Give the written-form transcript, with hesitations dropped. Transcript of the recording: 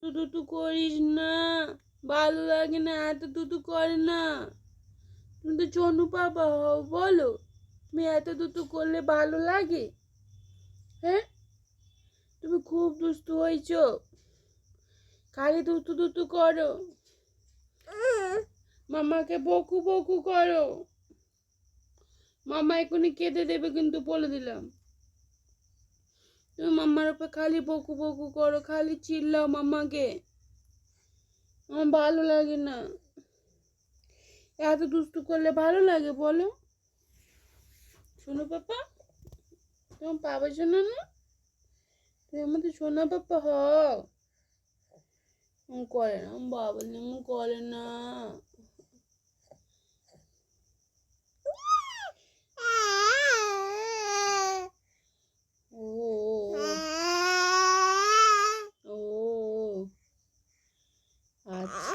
তুতু করিস না, ভালো লাগে না, এত তুতু করে না। তুমি তো চনু পাপা হও, বলো তুমি এত তুতু করলে ভালো লাগে? হ্যাঁ, তুমি খুব দুষ্টু হয়েছ, খালি তুতু তুতু করো, মামাকে বকু বকু করো। মামা এখনই কেঁদে দেবে কিন্তু, বলে দিলাম। তুমি মাম্মার উপর খালি বকু বকু করো, খালি চিল্লাও মাম্মাকে, আমার ভালো লাগে না। এত দুষ্টু করলে ভালো লাগে বলো? শোনো পাপা, তোমার বাবা শোনো না, তুমি আমাদের সোনা পাপা হও। করে না বাবা, করে না। ও ও আচ্ছা।